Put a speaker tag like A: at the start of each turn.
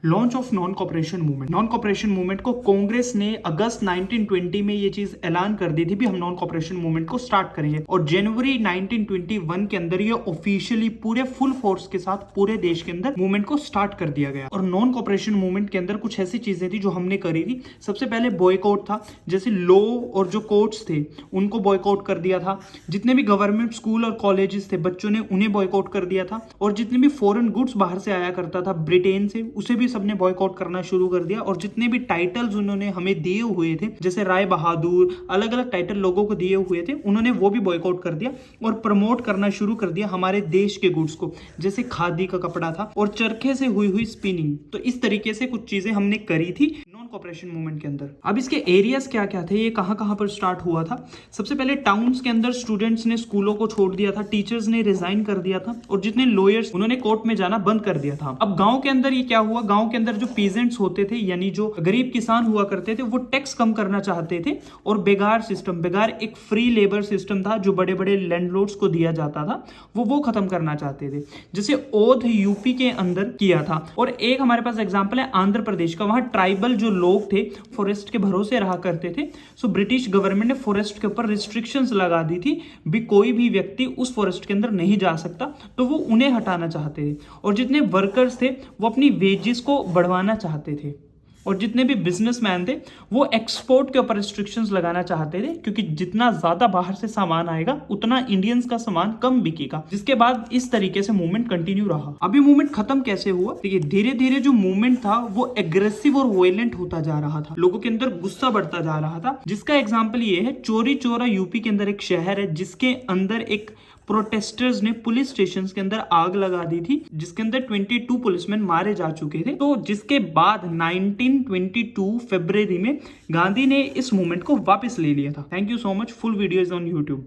A: Launch of non cooperation movement. Non cooperation movement को कांग्रेस ने अगस्त 1920 में ये चीज ऐलान कर दी थी भी हम नॉन कॉपरेशन मूवमेंट को स्टार्ट करेंगे और जनवरी 1921 के अंदर ये ऑफिशियली पूरे फुल फोर्स के साथ पूरे देश के अंदर मूवमेंट को स्टार्ट कर दिया गया। और नॉन कॉपरेशन मूवमेंट के अंदर कुछ ऐसी चीजें थी जो हमने करी थी। सबसे पहले बॉयकॉट था, जैसे लॉ और जो कोर्ट्स थे उनको बॉयकॉट कर दिया था। जितने भी गवर्नमेंट स्कूल और कॉलेजेस थे बच्चों ने उन्हें बॉयकॉट कर दिया था। और जितने भी फॉरेन गुड्स बाहर से आया करता था ब्रिटेन से उसे भी सबने बॉयकॉट करना शुरू कर दिया। और जितने भी टाइटल्स उन्होंने हमें दिए हुए थे, जैसे राय बहादुर, अलग अलग टाइटल लोगों को दिए हुए थे, उन्होंने वो भी बॉयकॉट कर दिया और प्रमोट करना शुरू कर दिया हमारे देश के गुड्स को, जैसे खादी का कपड़ा था और चरखे से हुई हुई स्पिनिंग। तो इस तरीके से कुछ चीजें हमने करी थी नॉन कॉपरेशन मूवमेंट के अंदर। अब इसके एरियाज क्या क्या थे, ये कहां कहां पर स्टार्ट हुआ था। सबसे पहले टाउन्स के अंदर स्टूडेंट्स ने स्कूलों को छोड़ दिया था, टीचर्स ने रिजाइन कर दिया था और जितने लॉयर्स उन्होंने कोर्ट में जाना बंद कर दिया था। अब गांव के अंदर ये क्या हुआ, गांव के अंदर जो पीजेंट्स होते थे यानी जो गरीब किसान हुआ करते थे वो टैक्स कम करना चाहते थे और बेगार सिस्टम, बेगार एक फ्री लेबर सिस्टम था जो बड़े बड़े लैंडलॉर्ड्स को दिया जाता था, वो खत्म करना चाहते थे। जैसे ओध यूपी के अंदर किया था। और एक हमारे पास एग्जांपल है आंध्र प्रदेश का, वहां ट्राइबल जो लोग थे फॉरेस्ट के भरोसे रहा करते थे। सो ब्रिटिश गवर्नमेंट ने फॉरेस्ट के ऊपर रिस्ट्रिक्शंस लगा दी थी भी कोई भी व्यक्ति उस फॉरेस्ट के अंदर नहीं जा सकता, तो वो उन्हें हटाना चाहते थे। और जितने वर्कर्स थे वो अपनी वेजेस को बढ़वाना चाहते थे। और जितने भी बिजनेसमैन थे वो एक्सपोर्ट के ऊपर रिस्ट्रिक्शंस लगाना चाहते थे, क्योंकि जितना ज्यादा बाहर से सामान आएगा उतना इंडियंस का सामान कम बिकेगा। जिसके बाद इस तरीके से मूवमेंट कंटिन्यू रहा। अभी मूवमेंट खत्म कैसे हुआ, देखिए धीरे धीरे जो मूवमेंट था वो एग्रेसिव और वायलेंट होता जा रहा था, लोगों के अंदर गुस्सा बढ़ता जा रहा था। जिसका एग्जाम्पल ये है, चोरी चोरा यूपी के अंदर एक शहर है जिसके अंदर एक प्रोटेस्टर्स ने पुलिस स्टेशन के अंदर आग लगा दी थी, जिसके अंदर 22 पुलिसमैन मारे जा चुके थे। तो जिसके बाद 1922 फरवरी में गांधी ने इस मूवमेंट को वापस ले लिया था। Thank you so much. Full video is on YouTube.